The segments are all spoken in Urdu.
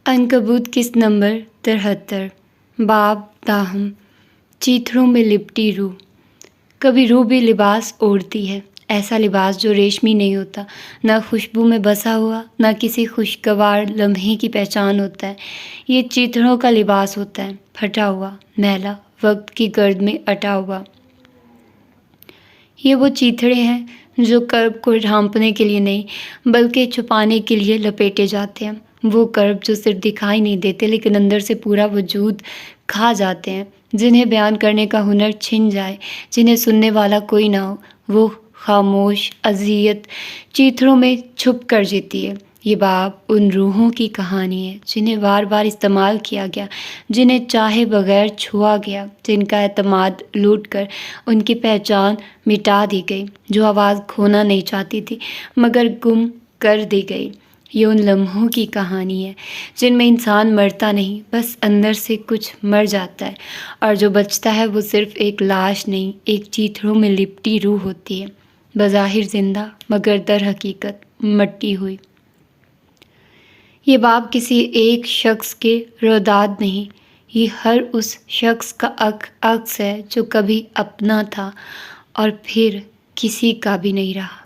عنکبوت قسط نمبر 73 باب تاہم چیتھڑوں میں لپٹی روح۔ کبھی روح بھی لباس اوڑھتی ہے، ایسا لباس جو ریشمی نہیں ہوتا، نہ خوشبو میں بسا ہوا، نہ کسی خوشگوار لمحے کی پہچان ہوتا ہے۔ یہ چیتھڑوں کا لباس ہوتا ہے، پھٹا ہوا، میلا، وقت کی گرد میں اٹا ہوا۔ یہ وہ چیتھڑے ہیں جو کرب کو ڈھانپنے کے لیے نہیں بلکہ چھپانے کے لیے لپیٹے جاتے ہیں۔ وہ کرب جو صرف دکھائی نہیں دیتے لیکن اندر سے پورا وجود کھا جاتے ہیں، جنہیں بیان کرنے کا ہنر چھن جائے، جنہیں سننے والا کوئی نہ ہو۔ وہ خاموش اذیت چیتھڑوں میں چھپ کر جیتی ہے۔ یہ باب ان روحوں کی کہانی ہے جنہیں بار بار استعمال کیا گیا، جنہیں چاہے بغیر چھوا گیا، جن کا اعتماد لوٹ کر ان کی پہچان مٹا دی گئی، جو آواز کھونا نہیں چاہتی تھی مگر گم کر دی گئی۔ یہ ان لمحوں کی کہانی ہے جن میں انسان مرتا نہیں، بس اندر سے کچھ مر جاتا ہے، اور جو بچتا ہے وہ صرف ایک لاش نہیں، ایک چیتھڑوں میں لپٹی روح ہوتی ہے، بظاہر زندہ مگر در حقیقت مٹی ہوئی۔ یہ باب کسی ایک شخص کے روداد نہیں، یہ ہر اس شخص کا عکس ہے جو کبھی اپنا تھا اور پھر کسی کا بھی نہیں رہا۔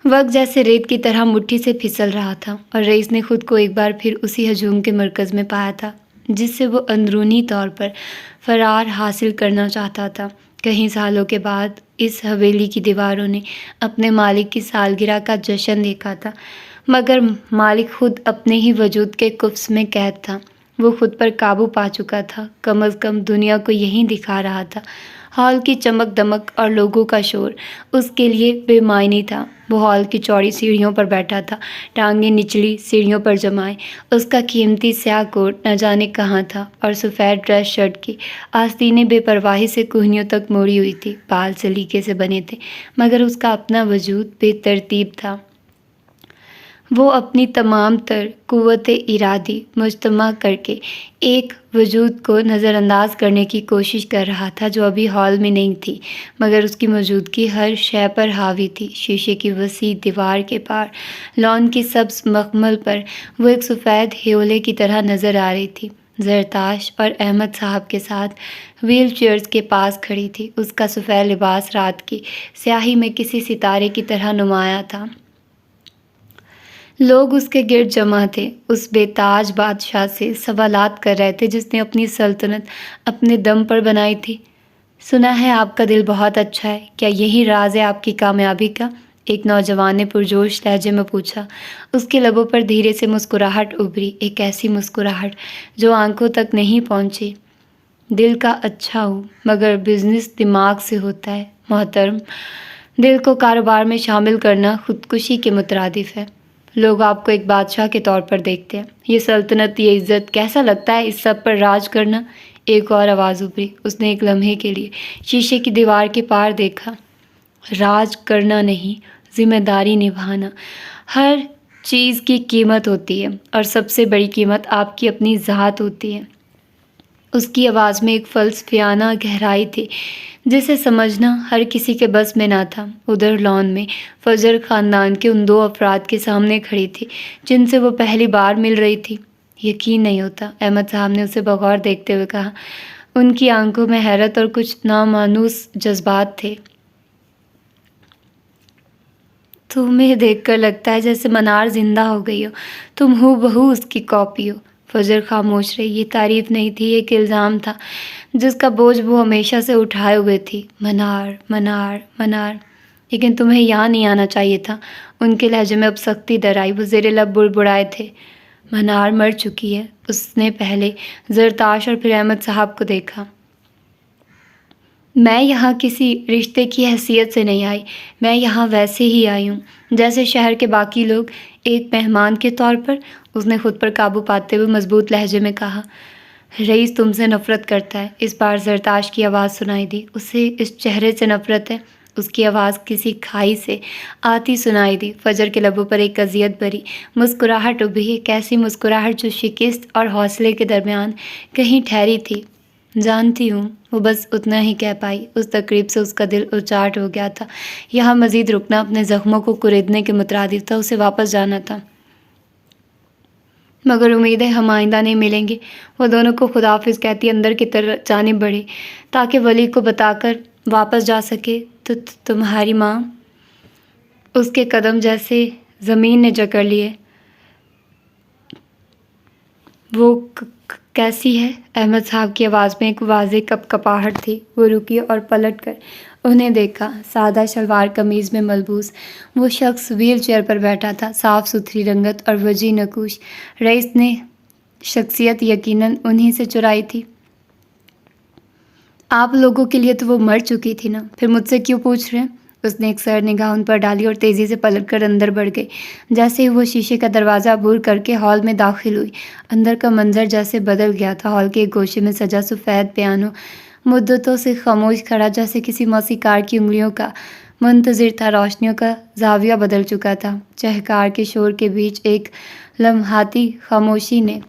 وقت جیسے ریت کی طرح مٹھی سے پھسل رہا تھا، اور رئیس نے خود کو ایک بار پھر اسی ہجوم کے مرکز میں پایا تھا جس سے وہ اندرونی طور پر فرار حاصل کرنا چاہتا تھا۔ کئی سالوں کے بعد اس حویلی کی دیواروں نے اپنے مالک کی سالگرہ کا جشن دیکھا تھا، مگر مالک خود اپنے ہی وجود کے قفس میں قید تھا۔ وہ خود پر قابو پا چکا تھا، کم از کم دنیا کو یہی دکھا رہا تھا۔ ہال کی چمک دمک اور لوگوں کا شور اس کے لیے بے معنی تھا۔ وہ ہال کی چوڑی سیڑھیوں پر بیٹھا تھا، ٹانگیں نچلی سیڑھیوں پر جمائے۔ اس کا قیمتی سیاہ کوٹ نہ جانے کہاں تھا، اور سفید ڈریس شرٹ کی آستینیں بے پرواہی سے کوہنیوں تک موڑی ہوئی تھی۔ بال سلیقے سے بنے تھے مگر اس کا اپنا وجود بے ترتیب تھا۔ وہ اپنی تمام تر قوت ارادی مجتمع کر کے ایک وجود کو نظر انداز کرنے کی کوشش کر رہا تھا جو ابھی ہال میں نہیں تھی، مگر اس کی موجودگی ہر شے پر حاوی تھی۔ شیشے کی وسیع دیوار کے پار لان کی سبز مخمل پر وہ ایک سفید ہیولے کی طرح نظر آ رہی تھی۔ زرتاش اور احمد صاحب کے ساتھ ویل چیئرز کے پاس کھڑی تھی۔ اس کا سفید لباس رات کی سیاہی میں کسی ستارے کی طرح نمایاں تھا۔ لوگ اس کے گرد جمع تھے، اس بے تاج بادشاہ سے سوالات کر رہے تھے جس نے اپنی سلطنت اپنے دم پر بنائی تھی۔ سنا ہے آپ کا دل بہت اچھا ہے، کیا یہی راز ہے آپ کی کامیابی کا؟ ایک نوجوان نے پرجوش لہجے میں پوچھا۔ اس کے لبوں پر دھیرے سے مسکراہٹ ابھری، ایک ایسی مسکراہٹ جو آنکھوں تک نہیں پہنچی۔ دل کا اچھا ہوں مگر بزنس دماغ سے ہوتا ہے محترم۔ دل کو کاروبار میں شامل کرنا خودکشی کے مترادف ہے۔ لوگ آپ کو ایک بادشاہ کے طور پر دیکھتے ہیں۔ یہ سلطنت، یہ عزت، کیسا لگتا ہے اس سب پر راج کرنا؟ ایک اور آواز ابھری۔ اس نے ایک لمحے کے لیے شیشے کی دیوار کے پار دیکھا۔ راج کرنا نہیں، ذمہ داری نبھانا۔ ہر چیز کی قیمت ہوتی ہے، اور سب سے بڑی قیمت آپ کی اپنی ذات ہوتی ہے۔ اس کی آواز میں ایک فلسفیانہ گہرائی تھی جسے سمجھنا ہر کسی کے بس میں نہ تھا۔ ادھر لان میں فجر خاندان کے ان دو افراد کے سامنے کھڑی تھی جن سے وہ پہلی بار مل رہی تھی۔ یقین نہیں ہوتا، احمد صاحب نے اسے بغور دیکھتے ہوئے کہا۔ ان کی آنکھوں میں حیرت اور کچھ نامانوس جذبات تھے۔ تمہیں دیکھ کر لگتا ہے جیسے منار زندہ ہو گئی ہو، تم ہو بہو اس کی کاپی ہو۔ فجر خاموش رہی۔ یہ تعریف نہیں تھی، ایک الزام تھا جس کا بوجھ وہ ہمیشہ سے اٹھائے ہوئے تھی۔ منار، منار، منار، لیکن تمہیں یہاں نہیں آنا چاہیے تھا۔ ان کے لہجے میں اب سختی در آئی، وہ زیر لب بڑبڑائے تھے۔ منار مر چکی ہے۔ اس نے پہلے زرتاش اور پھر احمد صاحب کو دیکھا۔ میں یہاں کسی رشتے کی حیثیت سے نہیں آئی، میں یہاں ویسے ہی آئی ہوں جیسے شہر کے باقی لوگ، ایک مہمان کے طور پر۔ اس نے خود پر قابو پاتے ہوئے مضبوط لہجے میں کہا۔ رئیس تم سے نفرت کرتا ہے۔ اس بار زرتاش کی آواز سنائی دی۔ اسے اس چہرے سے نفرت ہے؟ اس کی آواز کسی کھائی سے آتی سنائی دی۔ فجر کے لبوں پر ایک اذیت بھری مسکراہٹ ابھری، ایک ایسی مسکراہٹ جو شکست اور حوصلے کے درمیان کہیں ٹھہری تھی۔ جانتی ہوں، وہ بس اتنا ہی کہہ پائی۔ اس تقریب سے اس کا دل اچاٹ ہو گیا تھا۔ یہاں مزید رکنا اپنے زخموں کو کریدنے کے مترادف تھا، اسے واپس جانا تھا۔ مگر امید ہے ہم آئندہ نہیں ملیں گے۔ وہ دونوں کو خدا حافظ کہتی اندر کی طرف جانب بڑھی تاکہ ولی کو بتا کر واپس جا سکے۔ تو تمہاری ماں؟ اس کے قدم جیسے زمین نے جکڑ لیے۔ وہ کیسی ہے؟ احمد صاحب کی آواز میں ایک واضح کپکپاہٹ تھی۔ وہ رکی اور پلٹ کر انہیں دیکھا۔ سادہ شلوار قمیض میں ملبوس وہ شخص ویل چیئر پر بیٹھا تھا، صاف ستھری رنگت اور وجیح نقوش۔ رئیس نے شخصیت یقیناً انہی سے چرائی تھی۔ آپ لوگوں کے لیے تو وہ مر چکی تھی نا، پھر مجھ سے کیوں پوچھ رہے ہیں؟ اس نے ایک سر نگاہ ان پر ڈالی اور تیزی سے پلٹ کر اندر بڑھ گئی۔ جیسے ہی وہ شیشے کا دروازہ عبور کر کے ہال میں داخل ہوئی، اندر کا منظر جیسے بدل گیا تھا۔ ہال کے ایک گوشے میں سجا سفید پیانو مدتوں سے خاموش کھڑا، جیسے کسی موسیقار کی انگلیوں کا منتظر تھا۔ روشنیوں کا زاویہ بدل چکا تھا۔ چہکار کے شور کے بیچ ایک لمحاتی خاموشی نے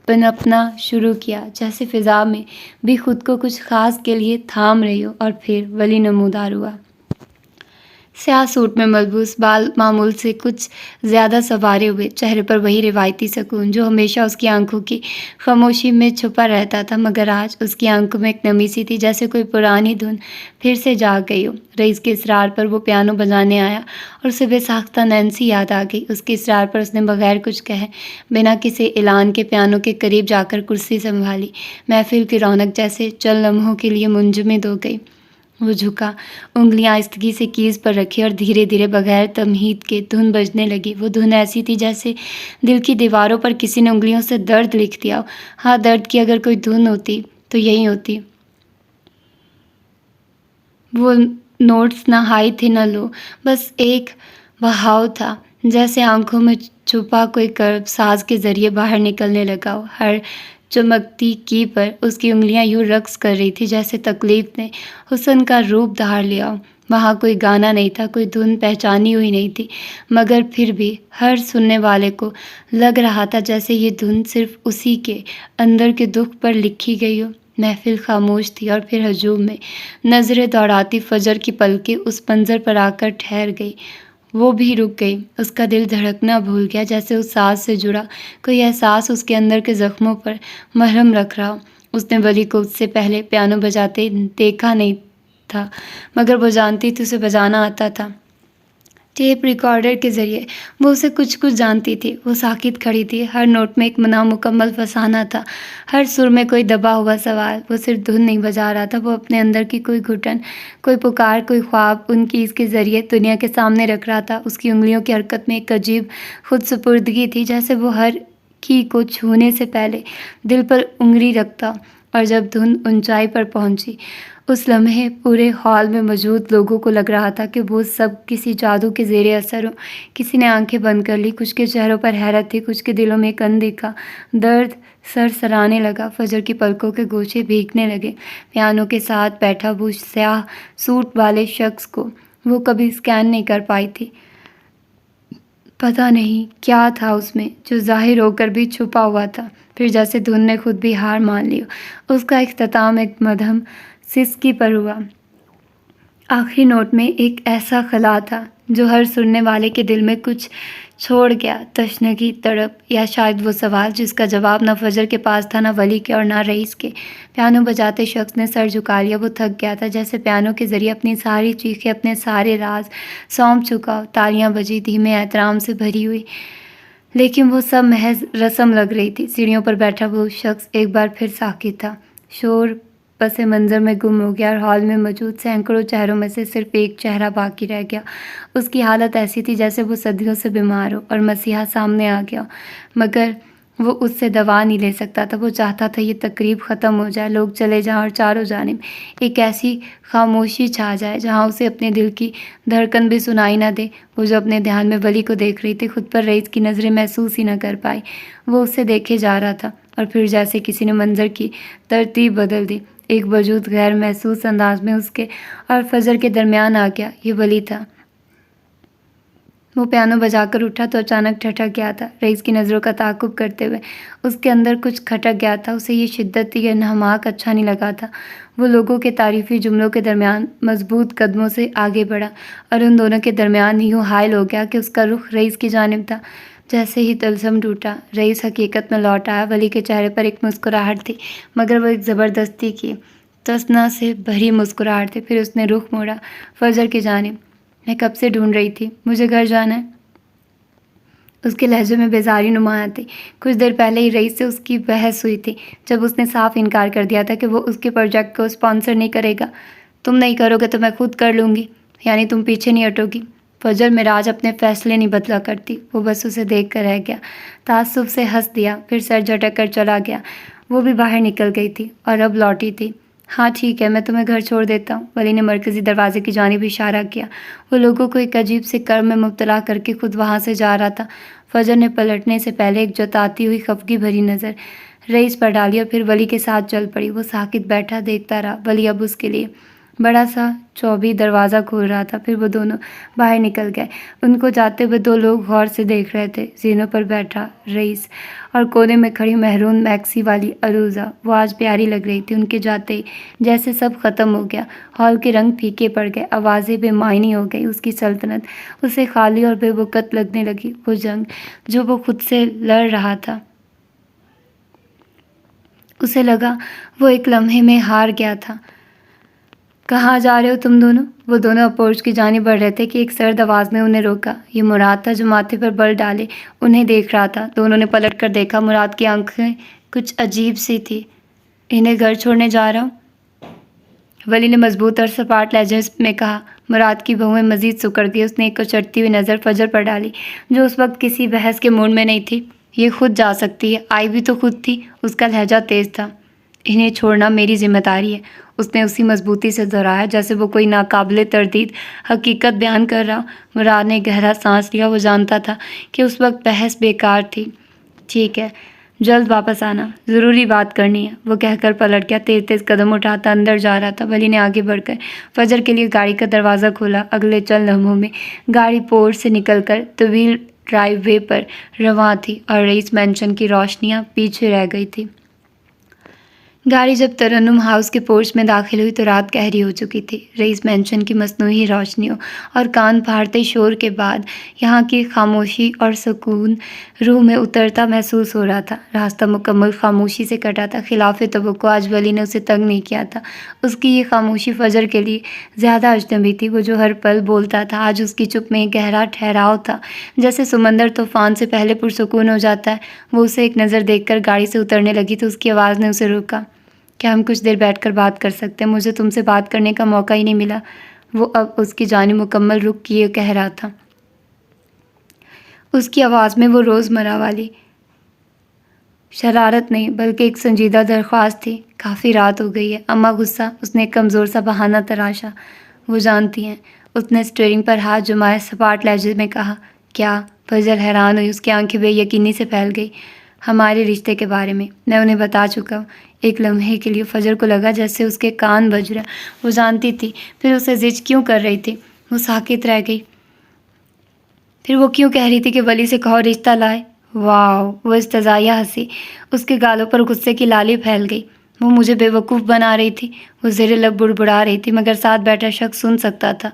پنپنا شروع کیا، جیسے فضا میں بھی خود کو کچھ خاص کے لیے تھام رہی ہو۔ اور پھر ولی نمودار ہوا۔ سیاہ سوٹ میں ملبوس، بال معمول سے کچھ زیادہ سنوارے ہوئے، چہرے پر وہی روایتی سکون جو ہمیشہ اس کی آنکھوں کی خاموشی میں چھپا رہتا تھا، مگر آج اس کی آنکھوں میں ایک نمی سی تھی، جیسے کوئی پرانی دھن پھر سے جاگ گئی ہو۔ رئیس کے اصرار پر وہ پیانو بجانے آیا اور اسے بے ساختہ نینسی یاد آ گئی۔ اس کے اصرار پر اس نے بغیر کچھ کہے، بنا کسی اعلان کے پیانو کے قریب جا کر کرسی سنبھالی۔ محفل کی رونق جیسے چند لمحوں کے لیے منجمد ہو گئی۔ وہ جھکا، انگلیاں آہستگی سے کیز پر رکھی اور دھیرے دھیرے بغیر تمہید کے دھن بجنے لگی۔ وہ دھن ایسی تھی جیسے دل کی دیواروں پر کسی نے انگلیوں سے درد لکھ دیا ہو۔ ہاں، درد کی اگر کوئی دھن ہوتی تو یہی ہوتی۔ وہ نوٹس نہ ہائی تھے نہ لو، بس ایک بہاؤ تھا، جیسے آنکھوں میں چھپا کوئی کرب ساز کے ذریعے باہر نکلنے لگا ہو۔ ہر چمکتی کی پر اس کی انگلیاں یوں رقص کر رہی تھی جیسے تکلیف نے حسن کا روپ دھار لیا ہو۔ وہاں کوئی گانا نہیں تھا، کوئی دھن پہچانی ہوئی نہیں تھی، مگر پھر بھی ہر سننے والے کو لگ رہا تھا جیسے یہ دھن صرف اسی کے اندر کے دکھ پر لکھی گئی ہو۔ محفل خاموش تھی اور پھر ہجوم میں نظریں دوڑاتی فجر کی پلکیں اس منظر پر آ کر ٹھہر گئی۔ وہ بھی رک گئی۔ اس کا دل دھڑکنا بھول گیا، جیسے اس ساز سے جڑا کوئی احساس اس کے اندر کے زخموں پر مرہم رکھ رہا ہو۔ اس نے ولی کو اس سے پہلے پیانو بجاتے دیکھا نہیں تھا، مگر وہ جانتی تھی اسے بجانا آتا تھا۔ ٹیپ ریکارڈر کے ذریعے وہ اسے کچھ جانتی تھی۔ وہ ساکت کھڑی تھی، ہر نوٹ میں ایک نامکمل فسانہ تھا، ہر سر میں کوئی دبا ہوا سوال۔ وہ صرف دھن نہیں بجا رہا تھا، وہ اپنے اندر کی کوئی گھٹن، کوئی پکار، کوئی خواب ان کی اس کے ذریعے دنیا کے سامنے رکھ رہا تھا۔ اس کی انگلیوں کی حرکت میں ایک عجیب خود سپردگی تھی، جیسے وہ ہر کی کو چھونے سے پہلے دل پر انگلی رکھتا۔ اور جب دھن اونچائی پر پہنچی، اس لمحے پورے ہال میں موجود لوگوں کو لگ رہا تھا کہ وہ سب کسی جادو کے زیر اثر ہوں۔ کسی نے آنکھیں بند کر لی، کچھ کے چہروں پر حیرت تھی، کچھ کے دلوں میں ایک اندیکھا درد سرسرانے لگا۔ فجر کی پلکوں کے گوشے بھیگنے لگے۔ پیانو کے ساتھ بیٹھا وہ سیاہ سوٹ والے شخص کو وہ کبھی اسکین نہیں کر پائی تھی۔ پتہ نہیں کیا تھا اس میں جو ظاہر ہو کر بھی چھپا ہوا تھا۔ پھر جیسے دھن نے خود بھی ہار مان لی ہو، اس کا اختتام ایک مدھم سسکی پر ہوا۔ آخری نوٹ میں ایک ایسا خلا تھا جو ہر سننے والے کے دل میں کچھ چھوڑ گیا، تشنگی، تڑپ، یا شاید وہ سوال جس کا جواب نہ فجر کے پاس تھا، نہ ولی کے اور نہ رئیس کے۔ پیانو بجاتے شخص نے سر جھکا لیا۔ وہ تھک گیا تھا، جیسے پیانو کے ذریعے اپنی ساری چیخیں، اپنے سارے راز سونپ چکا ہو۔ تالیاں بجی، دھیمے احترام سے بھری ہوئی، لیکن وہ سب محض رسم لگ رہی تھی۔ سیڑھیوں پر بیٹھا وہ شخص ایک بار پھر ساکت تھا۔ شور پس منظر میں گم ہو گیا اور ہال میں موجود سینکڑوں چہروں میں سے صرف ایک چہرہ باقی رہ گیا۔ اس کی حالت ایسی تھی جیسے وہ صدیوں سے بیمار ہو اور مسیحا سامنے آ گیا ہو، مگر وہ اس سے دوا نہیں لے سکتا تھا۔ وہ چاہتا تھا یہ تقریب ختم ہو جائے، لوگ چلے جائیں اور چاروں جانب ایک ایسی خاموشی چھا جائے جہاں اسے اپنے دل کی دھڑکن بھی سنائی نہ دے۔ وہ جو اپنے دھیان میں ولی کو دیکھ رہی تھی، خود پر رئیس کی نظریں محسوس ہی نہ کر پائی۔ وہ اسے دیکھے جا رہا تھا اور پھر جیسے کسی نے منظر کی ترتیب بدل دی، ایک وجود غیر محسوس انداز میں اس کے اور فجر کے درمیان آ گیا۔ یہ ولی تھا۔ وہ پیانو بجا کر اٹھا تو اچانک ٹھٹک گیا تھا، رئیس کی نظروں کا تعاقب کرتے ہوئے۔ اس کے اندر کچھ کھٹک گیا تھا، اسے یہ شدت یہ انہماک اچھا نہیں لگا تھا۔ وہ لوگوں کے تعریفی جملوں کے درمیان مضبوط قدموں سے آگے بڑھا اور ان دونوں کے درمیان یوں حائل ہو گیا کہ اس کا رخ رئیس کی جانب تھا۔ جیسے ہی طلسم ٹوٹا، رئیس حقیقت میں لوٹ آیا۔ ولی کے چہرے پر ایک مسکراہٹ تھی، مگر وہ ایک زبردستی کی تصنع سے بھری مسکراہٹ تھی۔ پھر اس نے رخ موڑا فجر کی جانب۔ میں کب سے ڈھونڈ رہی تھی، مجھے گھر جانا ہے۔ اس کے لہجے میں بیزاری نمایاں تھی۔ کچھ دیر پہلے ہی رئیس سے اس کی بحث ہوئی تھی، جب اس نے صاف انکار کر دیا تھا کہ وہ اس کے پروجیکٹ کو اسپانسر نہیں کرے گا۔ تم نہیں کرو گے تو میں خود کر لوں گی، یعنی تم پیچھے نہیں ہٹو گی؟ فجر معراج اپنے فیصلے نہیں بدلا کرتی۔ وہ بس اسے دیکھ کر رہ گیا، تعصب سے ہنس دیا، پھر سر جھٹک کر چلا گیا۔ وہ بھی باہر نکل گئی تھی اور اب لوٹی تھی۔ ہاں ٹھیک ہے، میں تمہیں گھر چھوڑ دیتا ہوں۔ ولی نے مرکزی دروازے کی جانب اشارہ کیا۔ وہ لوگوں کو ایک عجیب سے کرم میں مبتلا کر کے خود وہاں سے جا رہا تھا۔ فجر نے پلٹنے سے پہلے ایک جتاتی ہوئی خفگی بھری نظر رئیس پر ڈالی اور پھر ولی کے ساتھ چل پڑی۔ وہ ساکت بیٹھا دیکھتا رہا۔ ولی اب اس کے لیے بڑا سا چوبی دروازہ کھول رہا تھا۔ پھر وہ دونوں باہر نکل گئے۔ ان کو جاتے ہوئے دو لوگ غور سے دیکھ رہے تھے، زینوں پر بیٹھا رئیس اور کونے میں کھڑی مہرون میکسی والی عروضہ۔ وہ آج پیاری لگ رہی تھی۔ ان کے جاتے ہی جیسے سب ختم ہو گیا، ہال کے رنگ پھیکے پڑ گئے، آوازیں بے معنی ہو گئی۔ اس کی سلطنت اسے خالی اور بے وقت لگنے لگی۔ وہ جنگ جو وہ خود سے لڑ رہا تھا، اسے لگا وہ ایک لمحے میں ہار گیا تھا۔ کہاں جا رہے ہو تم دونوں؟ وہ دونوں اپروچ کی جانب بڑھ رہے تھے کہ ایک سرد آواز نے انہیں روکا۔ یہ مراد تھا جو ماتھے پر بل ڈالے انہیں دیکھ رہا تھا۔ دونوں نے پلٹ کر دیکھا۔ مراد کی آنکھیں کچھ عجیب سی تھی۔ انہیں گھر چھوڑنے جا رہا ہوں، ولی نے مضبوط اور سپاٹ لہجے میں کہا۔ مراد کی بہویں مزید سکڑ گئی۔ اس نے ایک کچرتی ہوئی نظر فجر پر ڈالی، جو اس وقت کسی بحث کے موڈ میں نہیں تھی۔ یہ خود جا سکتی ہے، آئی بھی تو خود تھی۔ اس کا لہجہ تیز تھا۔ انہیں چھوڑنا میری ذمہ داری ہے، اس نے اسی مضبوطی سے دہرایا جیسے وہ کوئی ناقابل تردید حقیقت بیان کر رہا۔ مراد نے گہرا سانس لیا۔ وہ جانتا تھا کہ اس وقت بحث بیکار تھی۔ ٹھیک ہے، جلد واپس آنا، ضروری بات کرنی ہے، وہ کہہ کر پلٹ گیا۔ تیز تیز قدم اٹھاتا اندر جا رہا تھا۔ ولی نے آگے بڑھ کر فجر کے لیے گاڑی کا دروازہ کھولا۔ اگلے چند لمحوں میں گاڑی پورٹ سے نکل کر طویل ڈرائیو وے پر رواں تھی اور رئیس مینشن کی روشنیاں پیچھے رہ گئی تھی۔ گاڑی جب ترنم ہاؤس کے پورچ میں داخل ہوئی تو رات گہری ہو چکی تھی۔ رئیس مینشن کی مصنوعی روشنیوں اور کان پھاڑتے شور کے بعد یہاں کی خاموشی اور سکون روح میں اترتا محسوس ہو رہا تھا۔ راستہ مکمل خاموشی سے کٹا تھا۔ خلاف توقع آج ولی نے اسے تنگ نہیں کیا تھا۔ اس کی یہ خاموشی فجر کے لیے زیادہ اجنبی تھی۔ وہ جو ہر پل بولتا تھا، آج اس کی چپ میں ایک گہرا ٹھہراؤ تھا، جیسے سمندر طوفان سے پہلے پرسکون ہو جاتا ہے۔ وہ اسے ایک نظر دیکھ کر گاڑی سے اترنے لگی تو اس کی آواز نے اسے روکا۔ کیا ہم کچھ دیر بیٹھ کر بات کر سکتے ہیں؟ مجھے تم سے بات کرنے کا موقع ہی نہیں ملا۔ وہ اب اس کی جانب مکمل رخ کیے کہہ رہا تھا۔ اس کی آواز میں وہ روزمرہ والی شرارت نہیں بلکہ ایک سنجیدہ درخواست تھی۔ کافی رات ہو گئی ہے، اماں غصہ؟ اس نے ایک کمزور سا بہانہ تراشا۔ وہ جانتی ہیں، اس نے اسٹیئرنگ پر ہاتھ جمائے سپاٹ لہجے میں کہا۔ کیا؟ فجر حیران ہوئی۔ اس کی آنکھیں بے یقینی سے پھیل گئی۔ ہمارے رشتے کے بارے میں انہیں بتا چکا ہوں۔ ایک لمحے کے لیے فجر کو لگا جیسے اس کے کان بج رہے۔ وہ جانتی تھی پھر اسے زج کیوں کر رہی تھی۔ وہ ساکت رہ گئی۔ پھر وہ کیوں کہہ رہی تھی کہ ولی سے کہو رشتہ لائے؟ واو! وہ استزائیہ ہنسی۔ اس کے گالوں پر غصے کی لالی پھیل گئی۔ وہ مجھے بے وقوف بنا رہی تھی، وہ زیر لب بڑبڑا رہی تھی، مگر ساتھ بیٹھا شخص سن سکتا تھا۔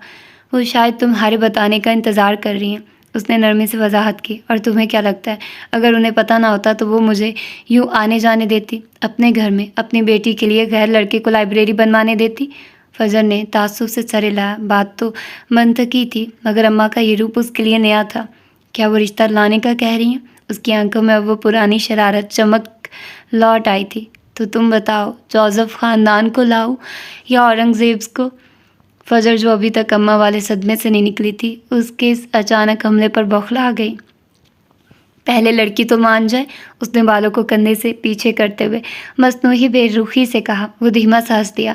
وہ شاید تمہارے بتانے کا انتظار کر رہی ہیں، اس نے نرمی سے وضاحت کی۔ اور تمہیں کیا لگتا ہے اگر انہیں پتہ نہ ہوتا تو وہ مجھے یوں آنے جانے دیتی، اپنے گھر میں اپنی بیٹی کے لیے غیر لڑکے کو لائبریری بنوانے دیتی؟ فجر نے تعصب سے سر ہلایا۔ بات تو منطقی تھی، مگر اماں کا یہ روپ اس کے لیے نیا تھا۔ کیا وہ رشتہ لانے کا کہہ رہی ہیں؟ اس کی آنکھوں میں اب وہ پرانی شرارت چمک لوٹ آئی تھی۔ تو تم بتاؤ، جوزف خاندان کو لاؤ یا اورنگزیب کو؟ فجر جو ابھی تک اماں والے صدمے سے نہیں نکلی تھی، اس کے اس اچانک حملے پر بوکھلا گئی۔ پہلے لڑکی تو مان جائے، اس نے بالوں کو کندھے سے پیچھے کرتے ہوئے مصنوعی بے رخی سے کہا۔ وہ دھیما سا ہنس دیا۔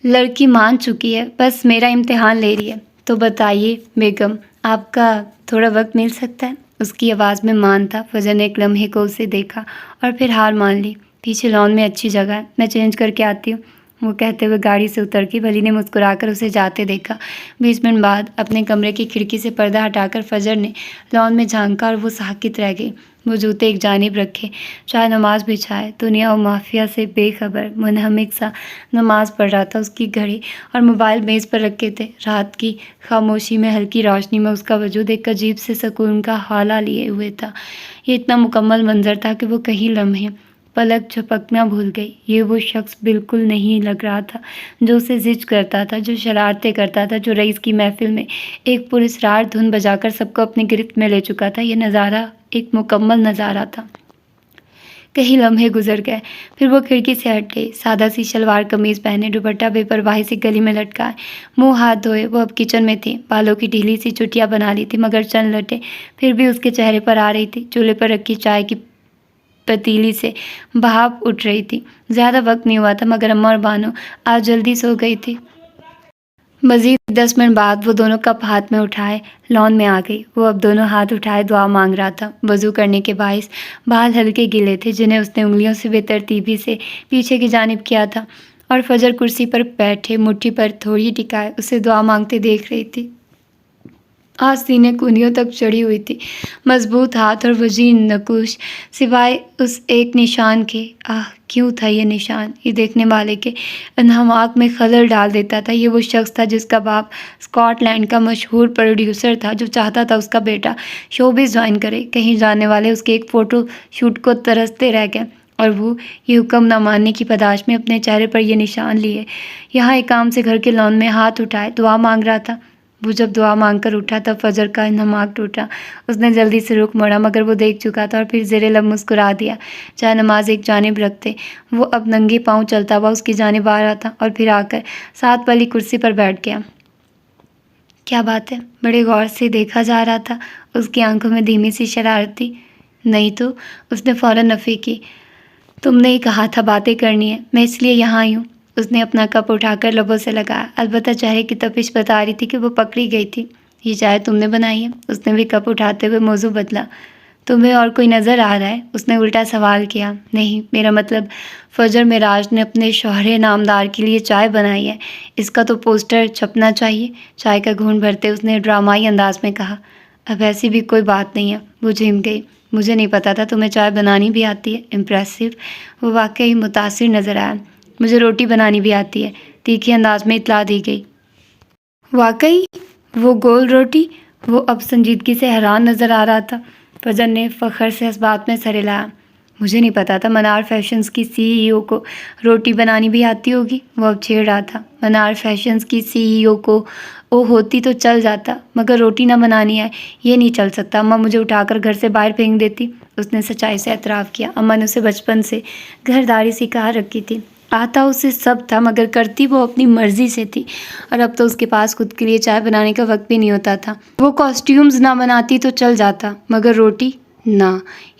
لڑکی مان چکی ہے، بس میرا امتحان لے رہی ہے۔ تو بتائیے بیگم، آپ کا تھوڑا وقت مل سکتا ہے؟ اس کی آواز میں مان تھا۔ فجر نے ایک لمحے کو اسے دیکھا اور پھر ہار مان لی۔ پیچھے لان میں اچھی جگہ ہے، میں چینج کر کے آتی ہوں، وہ کہتے ہوئے گاڑی سے اتر کے ولی نے مسکرا کر اسے جاتے دیکھا۔ 20 منٹ بعد اپنے کمرے کی کھڑکی سے پردہ ہٹا کر فجر نے لان میں جھانکا اور وہ ساکت رہ گئی۔ وہ جوتے ایک جانب رکھے، چائے نماز بچھائے، دنیا و مافیا سے بے خبر منہمک سا نماز پڑھ رہا تھا۔ اس کی گھڑی اور موبائل میز پر رکھے تھے۔ رات کی خاموشی میں ہلکی روشنی میں اس کا وجود ایک عجیب سے سکون کا حالہ لیے ہوئے تھا۔ یہ اتنا مکمل منظر تھا کہ وہ کہیں لمحے پلک جھپکنا بھول گئی۔ یہ وہ شخص بالکل نہیں لگ رہا تھا جو اسے زج کرتا تھا، جو شرارتیں کرتا تھا، جو رئیس کی محفل میں ایک پراسرار دھن بجا کر سب کو اپنی گرفت میں لے چکا تھا۔ یہ نظارہ ایک مکمل نظارہ تھا۔ کئی لمحے گزر گئے، پھر وہ کھڑکی سے ہٹ گئی۔ سادہ سی شلوار قمیض پہنے، دوپٹہ بے پرواہی سے گلی میں لٹکائے، منہ ہاتھ دھوئے، وہ اب کچن میں تھی۔ بالوں کی ڈھیلی سی چٹیاں بنا لی تھی، مگر چند لٹیں پھر بھی اس کے چہرے پر آ رہی تھی۔ چولہے پر رکھی چائے کی پتیلی سے بھاپ اٹھ رہی تھی۔ زیادہ وقت نہیں ہوا تھا، مگر اماں اور بانو آج جلدی سو گئی تھی۔ مزید 10 منٹ بعد وہ دونوں کپ ہاتھ میں اٹھائے لان میں آ گئی۔ وہ اب دونوں ہاتھ اٹھائے دعا مانگ رہا تھا۔ وضو کرنے کے باعث بال ہلکے گیلے تھے، جنہیں اس نے انگلیوں سے بے ترتیبی سے پیچھے کی جانب کیا تھا، اور فجر کرسی پر بیٹھے مٹھی پر تھوڑی ٹکائے اسے دعا مانگتے دیکھ رہی تھی۔ آج سینے کندھیوں تک چڑھی ہوئی تھی، مضبوط ہاتھ اور وسیع نکوش، سوائے اس ایک نشان کے۔ کیوں تھا یہ نشان؟ یہ دیکھنے والے کے انہماک میں خلل ڈال دیتا تھا۔ یہ وہ شخص تھا جس کا باپ اسکاٹ لینڈ کا مشہور پروڈیوسر تھا، جو چاہتا تھا اس کا بیٹا شوبز جوائن کرے۔ کہیں جانے والے اس کے ایک فوٹو شوٹ کو ترستے رہ گئے، اور وہ یہ حکم نہ ماننے کی پاداش میں اپنے چہرے پر یہ نشان لیے یہاں ایک کام سے گھر کے لان میں ہاتھ اٹھائے دعا مانگ رہا تھا۔ وہ جب دعا مانگ کر اٹھا تب فجر کا انہماک ٹوٹا۔ اس نے جلدی سے رخ موڑا، مگر وہ دیکھ چکا تھا، اور پھر زیر لب مسکرا دیا۔ چائے نماز ایک جانب رکھتے وہ اب ننگے پاؤں چلتا ہوا اس کی جانب آ رہا تھا، اور پھر آ کر ساتھ والی کرسی پر بیٹھ گیا۔ کیا بات ہے؟ بڑے غور سے دیکھا جا رہا تھا۔ اس کی آنکھوں میں دھیمی سی شرارت تھی۔ نہیں تو، اس نے فوراً نفی کی۔ تم نے ہی کہا تھا باتیں کرنی ہے، میں اس لیے یہاں آئی ہوں۔ اس نے اپنا کپ اٹھا کر لبوں سے لگایا، البتہ چہرے کی تپش بتا رہی تھی کہ وہ پکڑی گئی تھی۔ یہ چائے تم نے بنائی ہے؟ اس نے بھی کپ اٹھاتے ہوئے موضوع بدلا۔ تمہیں اور کوئی نظر آ رہا ہے؟ اس نے الٹا سوال کیا۔ نہیں، میرا مطلب فجر معراج نے اپنے شوہر نامدار کے لیے چائے بنائی ہے، اس کا تو پوسٹر چھپنا چاہیے۔ چائے کا گھونٹ بھرتے اس نے ڈرامائی انداز میں کہا۔ اب ایسی بھی کوئی بات نہیں ہے، وہ جھم گئی۔ مجھے نہیں پتا تھا تمہیں چائے بنانی بھی آتی ہے، امپریسو۔ وہ واقعی متاثر نظر آیا۔ مجھے روٹی بنانی بھی آتی ہے، تیکھے انداز میں اطلاع دی گئی۔ واقعی؟ وہ گول روٹی؟ وہ اب سنجیدگی سے حیران نظر آ رہا تھا۔ فجر نے فخر سے اس بات میں سر ہلایا۔ مجھے نہیں پتا تھا منار فیشنز کی CEO کو روٹی بنانی بھی آتی ہوگی۔ وہ اب چھیڑ رہا تھا۔ منار فیشنز کی CEO کو ہوتی تو چل جاتا، مگر روٹی نہ بنانی ہے، یہ نہیں چل سکتا۔ اماں مجھے اٹھا کر گھر سے باہر پھینک دیتی۔ اس نے سچائی سے اعتراف کیا۔ اماں نے اسے بچپن سے گھرداری سکھا رکھی تھی۔ آتا اسے سب تھا، مگر کرتی وہ اپنی مرضی سے تھی، اور اب تو اس کے پاس خود کے لیے چائے بنانے کا وقت بھی نہیں ہوتا تھا۔ وہ کاسٹیومز نہ بناتی تو چل جاتا، مگر روٹی نہ،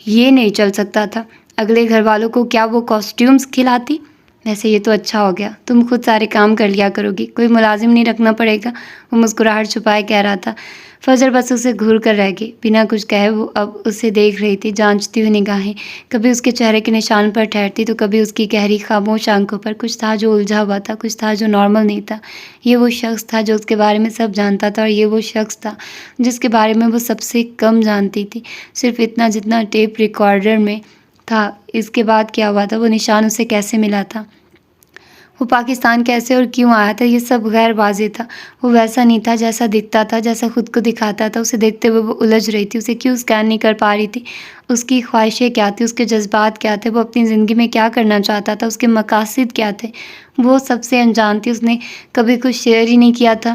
یہ نہیں چل سکتا تھا۔ اگلے گھر والوں کو کیا وہ کاسٹیومز کھلاتی؟ ویسے یہ تو اچھا ہو گیا، تم خود سارے کام کر لیا کرو گی، کوئی ملازم نہیں رکھنا پڑے گا۔ وہ مسکراہٹ چھپائے کہہ رہا تھا۔ فجر بس اسے گھور کر رہ گئی، بنا کچھ کہے وہ اب اسے دیکھ رہی تھی، جانچتی ہوئی نگاہیں کبھی اس کے چہرے کے نشان پر ٹھہرتی تو کبھی اس کی گہری خاموش آنکھوں پر۔ کچھ تھا جو الجھا ہوا تھا، کچھ تھا جو نارمل نہیں تھا۔ یہ وہ شخص تھا جو اس کے بارے میں سب جانتا تھا، اور یہ وہ شخص تھا جس کے بارے میں وہ سب سے کم جانتی تھی، صرف اتنا جتنا ٹیپ ریکارڈر میں تھا۔ اس کے بعد کیا ہوا تھا؟ وہ نشان اسے کیسے ملا تھا؟ وہ پاکستان کیسے اور کیوں آیا تھا؟ یہ سب غیر واضح تھا۔ وہ ویسا نہیں تھا جیسا دکھتا تھا، جیسا خود کو دکھاتا تھا۔ اسے دیکھتے ہوئے وہ الجھ رہی تھی، اسے کیوں اسکین نہیں کر پا رہی تھی؟ اس کی خواہشیں کیا تھیں؟ اس کے جذبات کیا تھے؟ وہ اپنی زندگی میں کیا کرنا چاہتا تھا؟ اس کے مقاصد کیا تھے؟ وہ سب سے انجان تھی۔ اس نے کبھی کچھ شیئر ہی نہیں کیا تھا۔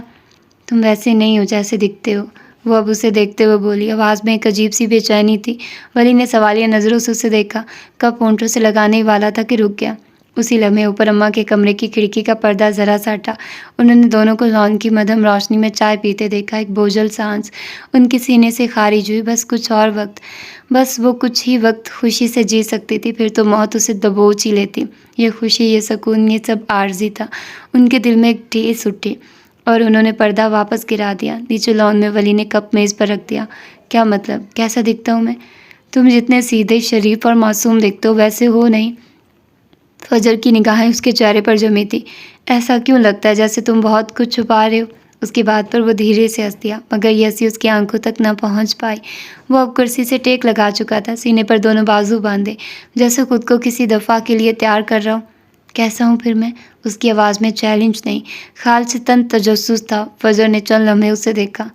تم ویسے نہیں ہو جیسے دکھتے ہو، وہ اب اسے دیکھتے ہوئے بولی۔ آواز میں ایک عجیب سی بے چینی تھی۔ ولی نے سوالیہ نظروں سے اسے دیکھا، کپ ہونٹوں سے لگانے ہی والا تھا کہ رک گیا۔ اسی لمحے اوپر اماں کے کمرے کی کھڑکی کا پردہ ذرا سا ہٹا۔ انہوں نے دونوں کو لان کی مدھم روشنی میں چائے پیتے دیکھا۔ ایک بوجھل سانس ان کے سینے سے خارج ہوئی۔ بس کچھ اور وقت، بس وہ کچھ ہی وقت خوشی سے جی سکتی تھی، پھر تو موت اسے دبوچ ہی لیتی۔ یہ خوشی، یہ سکون، یہ سب عارضی تھا۔ ان کے دل میں ایک ٹھیس اٹھی، اور انہوں نے پردہ واپس گرا دیا۔ نیچے لان میں ولی نے کپ میز پر رکھ دیا۔ کیا مطلب؟ کیسا دکھتا ہوں میں؟ تم جتنے سیدھے، شریف اور معصوم دکھتے ہو ویسے ہو نہیں۔ فجر کی نگاہیں اس کے چہرے پر جمی تھی۔ ایسا کیوں لگتا ہے جیسے تم بہت کچھ چھپا رہے ہو؟ اس کی بات پر وہ دھیرے سے ہنس دیا، مگر یہ ہنسی اس کی آنکھوں تک نہ پہنچ پائی۔ وہ اب کرسی سے ٹیک لگا چکا تھا، سینے پر دونوں بازو باندھے، جیسے خود کو کسی دفعہ کے لیے تیار کر رہا ہوں۔ کیسا ہوں پھر میں؟ اس کی آواز میں چیلنج نہیں، خیال سے تن تجسس تھا۔ فجر نے چند لمحے اسے دیکھا۔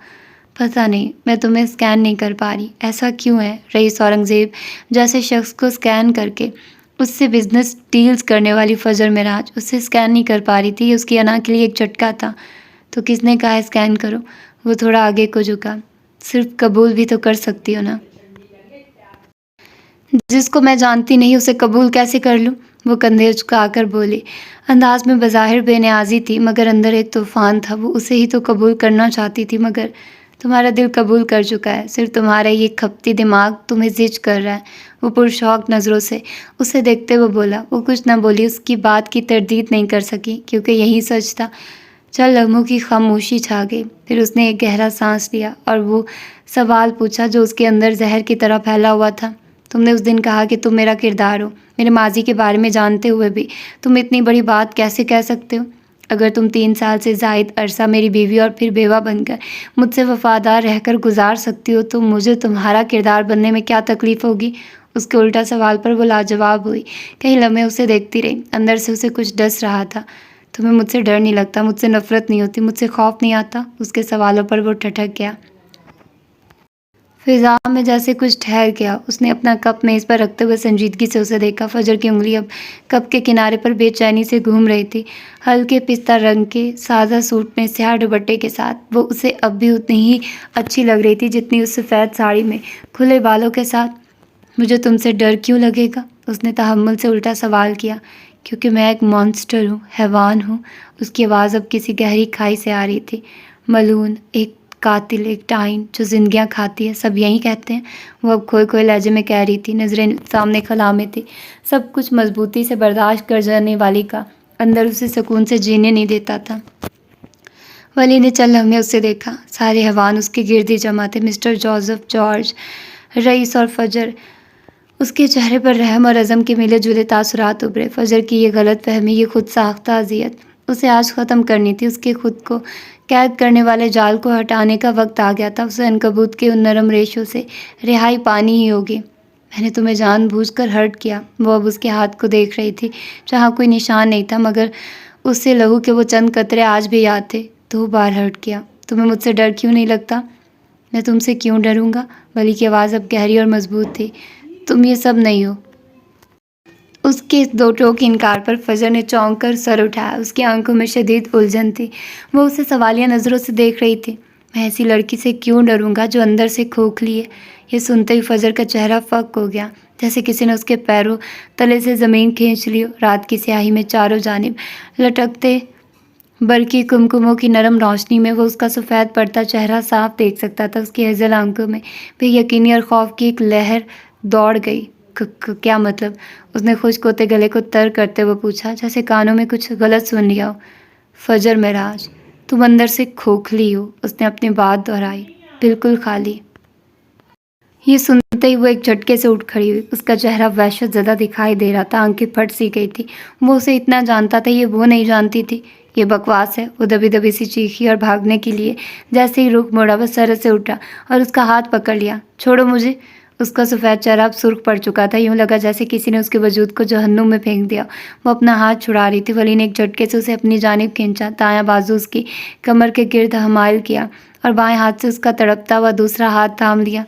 پتہ نہیں، میں تمہیں اسکین نہیں کر پا رہی۔ ایسا کیوں ہے؟ رئیس اورنگزیب جیسے شخص کو اسکین کر کے اس سے بزنس ڈیلز کرنے والی فجر معراج اسے اسکین نہیں کر پا رہی تھی۔ یہ اس کی انا کے لیے ایک جھٹکا تھا۔ تو کس نے کہا اسکین کرو؟ وہ تھوڑا آگے کو جھکا۔ صرف قبول بھی تو کر سکتی ہو نا۔ جس کو میں جانتی نہیں اسے قبول کیسے کر لوں؟ وہ کندھے جھکا کر بولی۔ انداز میں بظاہر بے نیازی تھی، مگر اندر ایک طوفان تھا۔ وہ اسے ہی تو قبول کرنا چاہتی تھی، مگر تمہارا دل قبول کر چکا ہے، صرف تمہارا یہ کھپتی دماغ تمہیں زج کر رہا ہے۔ وہ پرشوق نظروں سے اسے دیکھتے ہوئے بولا۔ وہ کچھ نہ بولی، اس کی بات کی تردید نہیں کر سکی، کیونکہ یہی سچ تھا۔ چند لمحوں کی خاموشی چھا گئی، پھر اس نے ایک گہرا سانس لیا اور وہ سوال پوچھا جو اس کے اندر زہر کی طرح پھیلا ہوا تھا۔ تم نے اس دن کہا کہ تم میرا کردار ہو، میرے ماضی کے بارے میں جانتے ہوئے بھی تم اتنی بڑی بات کیسے کہہ سکتے ہو؟ اگر تم 3 سال سے زائد عرصہ میری بیوی اور پھر بیوہ بن کر مجھ سے وفادار رہ کر گزار سکتی ہو تو مجھے تمہارا کردار بننے میں کیا تکلیف ہوگی؟ اس کے الٹا سوال پر وہ لاجواب ہوئی، کئی لمحے اسے دیکھتی رہی۔ اندر سے اسے کچھ ڈس رہا تھا۔ تمہیں مجھ سے ڈر نہیں لگتا، مجھ سے نفرت نہیں ہوتی، مجھ سے خوف نہیں آتا؟ اس کے سوالوں پر وہ ٹھٹک گیا۔ فضا میں جیسے کچھ ٹھہر گیا۔ اس نے اپنا کپ میز پر رکھتے ہوئے سنجیدگی سے اسے دیکھا۔ فجر کی انگلی اب کپ کے کنارے پر بے چینی سے گھوم رہی تھی۔ ہلکے پستہ رنگ کے سادہ سوٹ میں سیاہ دوپٹے کے ساتھ وہ اسے اب بھی اتنی ہی اچھی لگ رہی تھی جتنی اس سفید ساڑی میں کھلے بالوں کے ساتھ۔ مجھے تم سے ڈر کیوں لگے گا؟ اس نے تحمل سے الٹا سوال کیا۔ کیونکہ میں ایک مانسٹر ہوں، حیوان ہوں۔ اس کی آواز اب کسی گہری کھائی سے آ رہی تھی۔ ملعون، ایک قاتل، ایک ڈائن جو زندگیاں کھاتی ہے، سب یہی کہتے ہیں۔ وہ اب کھوئے کھوئے لہجے میں کہہ رہی تھی، نظریں سامنے خلا میں تھی۔ سب کچھ مضبوطی سے برداشت کر جانے والی کا اندر اسے سکون سے جینے نہیں دیتا تھا۔ ولی نے چند لمحے اسے دیکھا۔ سارے حیوان اس کے گرد ہی جمع تھے، مسٹر جوزف، جارج، رئیس اور فجر۔ اس کے چہرے پر رحم اور عزم کے ملے جلے تاثرات ابھرے۔ فجر کی یہ غلط فہمی، یہ خود ساختہ اذیت اسے آج ختم کرنی تھی۔ اس کے خود کو قید کرنے والے جال کو ہٹانے کا وقت آ گیا تھا۔ اسے عنکبوت کے ان نرم ریشوں سے رہائی پانی ہی ہوگی۔ میں نے تمہیں جان بوجھ کر ہرٹ کیا۔ وہ اب اس کے ہاتھ کو دیکھ رہی تھی جہاں کوئی نشان نہیں تھا، مگر اس سے لہو کے وہ چند قطرے آج بھی یاد تھے۔ 2 بار ہرٹ کیا۔ تمہیں مجھ سے ڈر کیوں نہیں لگتا؟ میں تم سے کیوں ڈروں گا؟ ولی کی آواز اب گہری اور مضبوط تھی۔ تم یہ سب نہیں ہو۔ اس کے اس 2 ٹوک انکار پر فجر نے چونک کر سر اٹھایا۔ اس کی آنکھوں میں شدید الجھن تھی۔ وہ اسے سوالیہ نظروں سے دیکھ رہی تھی۔ میں ایسی لڑکی سے کیوں ڈروں گا جو اندر سے کھوکھلی ہے؟ یہ سنتے ہی فجر کا چہرہ فک ہو گیا، جیسے کسی نے اس کے پیروں تلے سے زمین کھینچ لی ہو۔ رات کی سیاہی میں چاروں جانب لٹکتے برقی کمکموں کی نرم روشنی میں وہ اس کا سفید پڑتا چہرہ صاف دیکھ سکتا تھا۔ اس کی ہزل آنکھوں میں بے یقینی اور خوف کی ایک لہر دوڑ گئی۔ کیا مطلب؟ اس نے خشک ہوتے گلے کو تر کرتے ہوئے پوچھا، جیسے کانوں میں کچھ غلط سن لیا ہو۔ فجر معراج، تم اندر سے کھوکھلی ہو۔ اس نے اپنی بات دہرائی، بالکل خالی۔ یہ سنتے ہی وہ ایک جھٹکے سے اٹھ کھڑی ہوئی۔ اس کا چہرہ وحشت زدہ دکھائی دے رہا تھا، آنکھیں پھٹ سی گئی تھی۔ وہ اسے اتنا جانتا تھا، یہ وہ نہیں جانتی تھی۔ یہ بکواس ہے، وہ دبی دبی سی چیخی اور بھاگنے کے لیے جیسے ہی رخ موڑا وہ سرت سے اٹھا اور اس کا ہاتھ پکڑ لیا۔ چھوڑو مجھے۔ اس کا سفید چہرہ اب سرخ پڑ چکا تھا، یوں لگا جیسے کسی نے اس کے وجود کو جہنم میں پھینک دیا۔ وہ اپنا ہاتھ چھڑا رہی تھی۔ ولی نے ایک جھٹکے سے اسے اپنی جانب کھینچا، دایاں بازو اس کی کمر کے گرد حمائل کیا اور بائیں ہاتھ سے اس کا تڑپتا ہوا دوسرا ہاتھ تھام لیا۔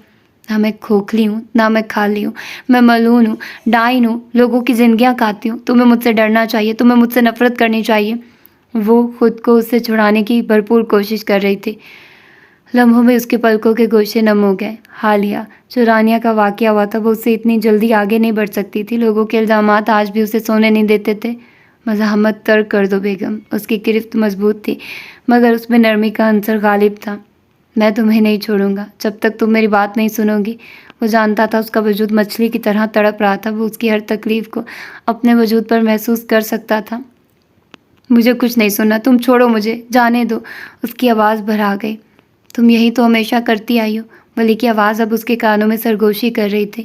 نہ میں کھوکھلی ہوں، نہ میں خالی ہوں، میں ملعون ہوں، ڈائن ہوں، لوگوں کی زندگیاں کھاتی ہوں۔ تمہیں مجھ سے ڈرنا چاہیے، تمہیں مجھ سے نفرت کرنی چاہیے۔ وہ خود کو اس سے چھڑانے کی بھرپور کوشش کر رہی تھی۔ لمحوں میں اس کے پلکوں کے گوشے نم ہو گئے۔ حالیہ جو رانیہ کا واقعہ ہوا تھا، وہ اس سے اتنی جلدی آگے نہیں بڑھ سکتی تھی۔ لوگوں کے الزامات آج بھی اسے سونے نہیں دیتے تھے۔ مزاحمت ترک کر دو بیگم۔ اس کی گرفت مضبوط تھی، مگر اس میں نرمی کا عنصر غالب تھا۔ میں تمہیں نہیں چھوڑوں گا جب تک تم میری بات نہیں سنو گی۔ وہ جانتا تھا اس کا وجود مچھلی کی طرح تڑپ رہا تھا۔ وہ اس کی ہر تکلیف کو اپنے وجود پر محسوس کر سکتا تھا۔ مجھے کچھ نہیں سننا، تم چھوڑو مجھے، جانے دو۔ اس کی آواز بھرا گئی۔ تم یہی تو ہمیشہ کرتی آئی ہو۔ ولی کی آواز اب اس کے کانوں میں سرگوشی کر رہی تھی۔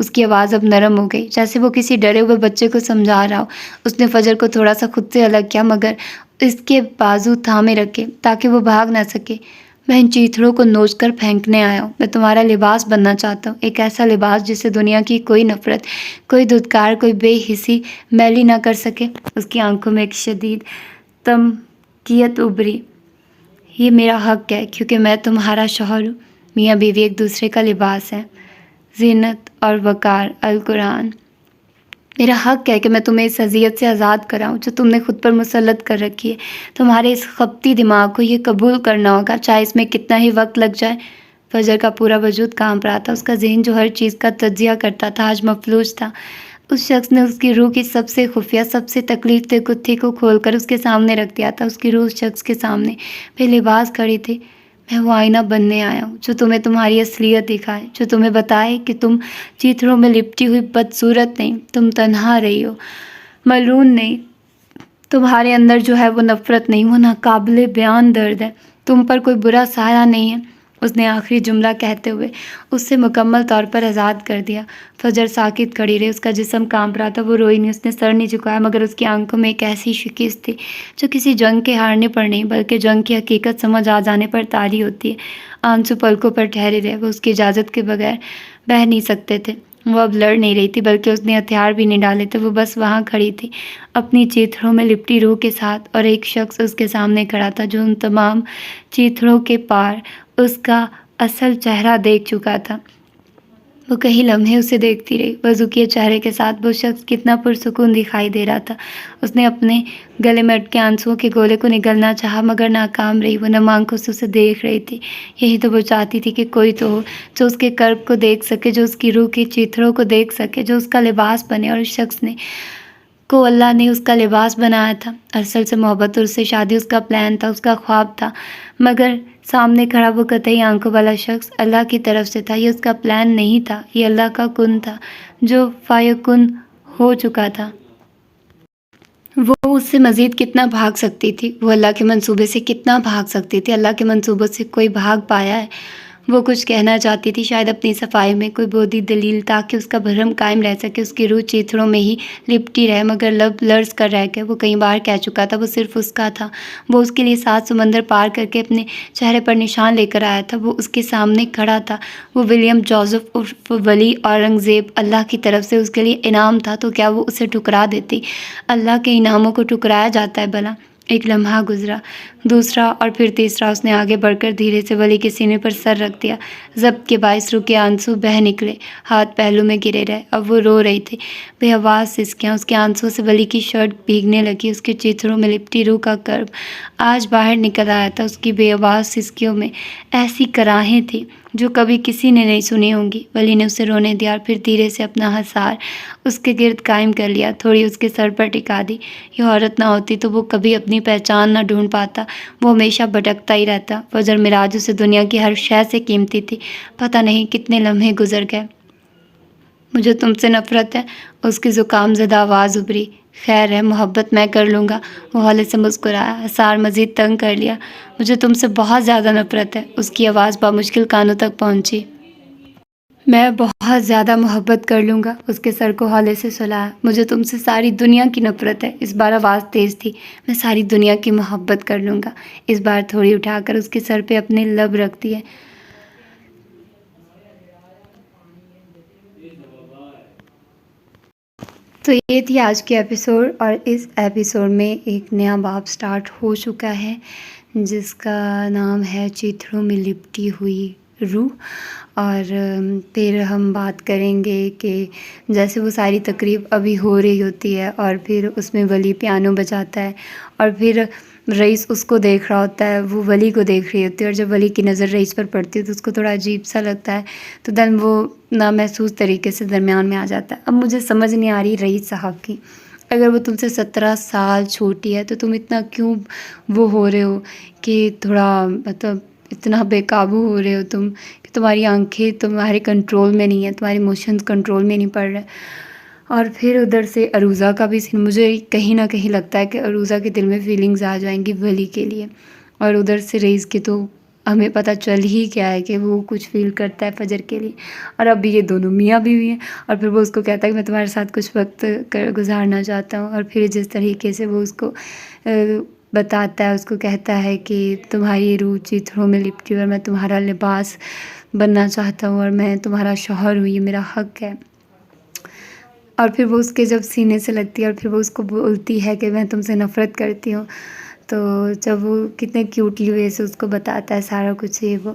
اس کی آواز اب نرم ہو گئی، جیسے وہ کسی ڈرے ہوئے بچے کو سمجھا رہا ہو۔ اس نے فجر کو تھوڑا سا خود سے الگ کیا، مگر اس کے بازو تھامے رکھے تاکہ وہ بھاگ نہ سکے۔ میں ان چیتڑوں کو نوچ کر پھینکنے آیا ہوں۔ میں تمہارا لباس بننا چاہتا ہوں، ایک ایسا لباس جسے دنیا کی کوئی نفرت، کوئی دھتکار، کوئی بے حسی میلی نہ کر سکے۔ اس کی آنکھوں میں ایک شدید تمکیت ابھری۔ یہ میرا حق ہے کیونکہ میں تمہارا شوہر ہوں۔ میاں بیوی ایک دوسرے کا لباس ہے، زینت اور وقار۔ القرآن۔ میرا حق ہے کہ میں تمہیں اس اذیت سے آزاد کراؤں جو تم نے خود پر مسلط کر رکھی ہے۔ تمہارے اس خپتی دماغ کو یہ قبول کرنا ہوگا، چاہے اس میں کتنا ہی وقت لگ جائے۔ فجر کا پورا وجود کانپ رہا تھا۔ اس کا ذہن جو ہر چیز کا تجزیہ کرتا تھا آج مفلوج تھا۔ اس شخص نے اس کی روح کی سب سے خفیہ، سب سے تکلیف دہ گتھی کو کھول کر اس کے سامنے رکھ دیا تھا۔ اس کی روح اس شخص کے سامنے بے لباس کھڑی تھی۔ میں وہ آئینہ بننے آیا ہوں جو تمہیں تمہاری اصلیت دکھائے، جو تمہیں بتائے کہ تم چیتڑوں میں لپٹی ہوئی بدصورت نہیں، تم تنہا رہی ہو، ملعون نہیں۔ تمہارے اندر جو ہے وہ نفرت نہیں، وہ ناقابل بیان درد ہے۔ تم پر کوئی برا سایہ نہیں ہے۔ اس نے آخری جملہ کہتے ہوئے اس سے مکمل طور پر آزاد کر دیا۔ فجر ساکت کھڑی رہی، اس کا جسم کانپ رہا تھا، وہ روئی نہیں، اس نے سر نہیں جھکایا، مگر اس کی آنکھوں میں ایک ایسی شکست تھی جو کسی جنگ کے ہارنے پر نہیں بلکہ جنگ کی حقیقت سمجھ آ جانے پر طاری ہوتی ہے۔ آنسو پلکوں پر ٹھہرے رہے، وہ اس کی اجازت کے بغیر بہہ نہیں سکتے تھے۔ وہ اب لڑ نہیں رہی تھی بلکہ اس نے ہتھیار بھی نہیں ڈالے تھے، وہ بس وہاں کھڑی تھی اپنی چیتڑوں میں لپٹی روح کے ساتھ، اور ایک شخص اس کے سامنے کھڑا تھا جو ان تمام چیتڑوں کے پار اس کا اصل چہرہ دیکھ چکا تھا۔ وہ کئی لمحے اسے دیکھتی رہی، وضو کیے چہرے کے ساتھ وہ شخص کتنا پرسکون دکھائی دے رہا تھا۔ اس نے اپنے گلے میں اٹکے آنسوؤں کے گولے کو نگلنا چاہا مگر ناکام رہی۔ وہ نم آنکھوں سے اسے دیکھ رہی تھی۔ یہی تو وہ چاہتی تھی کہ کوئی تو ہو جو اس کے کرب کو دیکھ سکے، جو اس کی روح کی چیتڑوں کو دیکھ سکے، جو اس کا لباس بنے، اور اس شخص کو اللہ نے اس کا لباس بنایا تھا۔ اصل سے محبت اور اس سے شادی اس کا پلان تھا، اس کا خواب تھا، مگر سامنے کھڑا وہ قطعی آنکھوں والا شخص اللہ کی طرف سے تھا۔ یہ اس کا پلان نہیں تھا، یہ اللہ کا کن تھا جو فیکن ہو چکا تھا۔ وہ اس سے مزید کتنا بھاگ سکتی تھی؟ وہ اللہ کے منصوبے سے کتنا بھاگ سکتی تھی؟ اللہ کے منصوبوں سے کوئی بھاگ پایا ہے؟ وہ کچھ کہنا چاہتی تھی، شاید اپنی صفائی میں کوئی بودھی دلیل، تاکہ اس کا بھرم قائم رہ سکے، اس کی روح چیتڑوں میں ہی لپٹی رہے، مگر لب لرز کر رہ گئے۔ وہ کئی بار کہہ چکا تھا وہ صرف اس کا تھا، وہ اس کے لیے 7 سمندر پار کر کے اپنے چہرے پر نشان لے کر آیا تھا، وہ اس کے سامنے کھڑا تھا، وہ ولیم جوزف عرف ولی اورنگزیب اللہ کی طرف سے اس کے لیے انعام تھا، تو کیا وہ اسے ٹھکرا دیتی؟ اللہ کے انعاموں کو ٹھکرایا جاتا ہے بھلا؟ ایک لمحہ گزرا، دوسرا، اور پھر تیسرا۔ اس نے آگے بڑھ کر دھیرے سے ولی کے سینے پر سر رکھ دیا۔ ضبط کے باعث رکے آنسو بہہ نکلے، ہاتھ پہلو میں گرے رہے۔ اب وہ رو رہی تھی، بے آواز سسکیاں۔ اس کے آنسو سے ولی کی شرٹ بھیگنے لگی، اس کے چیتڑوں میں لپٹی روح کا کرب آج باہر نکل آیا تھا۔ اس کی بے آواز سسکیوں میں ایسی کراہیں تھیں جو کبھی کسی نے نہیں سنی ہوں گی۔ ولی نے اسے رونے دیا اور پھر دھیرے سے اپنا حصار اس کے گرد قائم کر لیا، تھوڑی اس کے سر پر ٹکا دی۔ یہ عورت نہ ہوتی تو وہ کبھی اپنی پہچان نہ ڈھونڈ پاتا، وہ ہمیشہ بھٹکتا ہی رہتا۔ فجر معراج اسے دنیا کی ہر شے سے قیمتی تھی۔ پتہ نہیں کتنے لمحے گزر گئے۔ مجھے تم سے نفرت ہے، اس کی زکام زدہ آواز ابھری۔ خیر ہے، محبت میں کر لوں گا، وہ ہولے سے مسکرایا، حصار مزید تنگ کر لیا۔ مجھے تم سے بہت زیادہ نفرت ہے، اس کی آواز بامشکل کانوں تک پہنچی۔ میں بہت زیادہ محبت کر لوں گا، اس کے سر کو ہولے سے سلایا۔ مجھے تم سے ساری دنیا کی نفرت ہے، اس بار آواز تیز تھی۔ میں ساری دنیا کی محبت کر لوں گا، اس بار تھوڑی اٹھا کر اس کے سر پہ اپنے لب رکھ دیے۔ تو یہ تھی آج کی ایپیسوڈ، اور اس ایپیسوڈ میں ایک نیا باب سٹارٹ ہو چکا ہے جس کا نام ہے چیتڑوں میں لپٹی ہوئی روح۔ اور پھر ہم بات کریں گے کہ جیسے وہ ساری تقریب ابھی ہو رہی ہوتی ہے اور پھر اس میں ولی پیانو بجاتا ہے اور پھر رئیس اس کو دیکھ رہا ہوتا ہے، وہ ولی کو دیکھ رہی ہوتی ہے، اور جب ولی کی نظر رئیس پر پڑتی ہے تو اس کو تھوڑا عجیب سا لگتا ہے، تو دن وہ نامحسوس طریقے سے درمیان میں آ جاتا ہے۔ اب مجھے سمجھ نہیں آ رہی رئیس صاحب کی، اگر وہ تم سے 17 سال چھوٹی ہے تو تم اتنا کیوں وہ ہو رہے ہو کہ تھوڑا مطلب اتنا بے قابو ہو رہے ہو تم کہ تمہاری آنکھیں تمہارے کنٹرول میں نہیں ہیں، تمہارے ایموشنز کنٹرول میں نہیں پڑ رہے۔ اور پھر ادھر سے عروضہ کا بھی سین، مجھے کہیں نہ کہیں لگتا ہے کہ عروضہ کے دل میں فیلنگز آ جائیں گی ولی کے لیے، اور ادھر سے رئیس کے تو ہمیں پتہ چل ہی کیا ہے کہ وہ کچھ فیل کرتا ہے فجر کے لیے، اور اب بھی یہ دونوں میاں بیوی ہیں، اور پھر وہ اس کو کہتا ہے کہ میں تمہارے ساتھ کچھ وقت گزارنا چاہتا ہوں، اور پھر جس طریقے سے وہ اس کو بتاتا ہے، اس کو کہتا ہے کہ تمہاری روح چیتھڑوں میں لپٹی اور میں تمہارا لباس بننا چاہتا ہوں اور میں تمہارا شوہر ہوں، یہ میرا حق ہے۔ اور پھر وہ اس کے جب سینے سے لگتی ہے اور پھر وہ اس کو بولتی ہے کہ میں تم سے نفرت کرتی ہوں، تو جب وہ کتنے کیوٹلی وے سے اس کو بتاتا ہے سارا کچھ یہ وہ،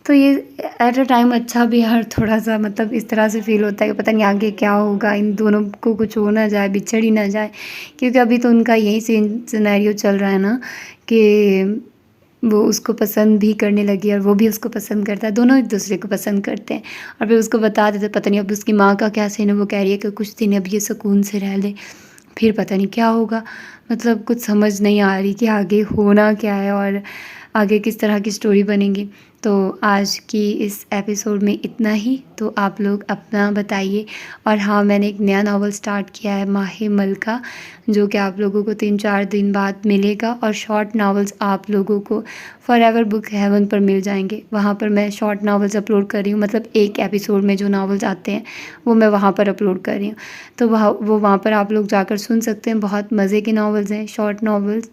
تو یہ ایٹ اے ٹائم اچھا بھی ہے اور تھوڑا سا مطلب اس طرح سے فیل ہوتا ہے کہ پتہ نہیں آگے کیا ہوگا، ان دونوں کو کچھ ہو نہ جائے، بچھڑ ہی نہ جائے، کیونکہ ابھی تو ان کا یہی سینیریو چل رہا ہے نا کہ وہ اس کو پسند بھی کرنے لگی اور وہ بھی اس کو پسند کرتا ہے، دونوں ایک دوسرے کو پسند کرتے ہیں، اور پھر اس کو بتا دیتے پتہ نہیں اب اس کی ماں کا کیا سین ہے، وہ کہہ رہی ہے کہ کچھ دن اب یہ سکون سے رہ لے، پھر پتہ نہیں کیا ہوگا، مطلب کچھ سمجھ نہیں آ رہی کہ آگے ہونا کیا ہے اور آگے کس طرح کی سٹوری بنے گی۔ تو آج کی اس ایپیسوڈ میں اتنا ہی، تو آپ لوگ اپنا بتائیے، اور ہاں میں نے ایک نیا ناول سٹارٹ کیا ہے ماہ ملکہ، جو کہ آپ لوگوں کو 3-4 دن بعد ملے گا، اور شارٹ ناولز آپ لوگوں کو فار ایور بک ہیون پر مل جائیں گے، وہاں پر میں شارٹ ناولز اپلوڈ کر رہی ہوں، مطلب ایک ایپیسوڈ میں جو ناولز آتے ہیں وہ میں وہاں پر اپلوڈ کر رہی ہوں، تو وہاں پر آپ لوگ جا کر سن سکتے ہیں، بہت مزے کے ناولز ہیں، شارٹ ناولز،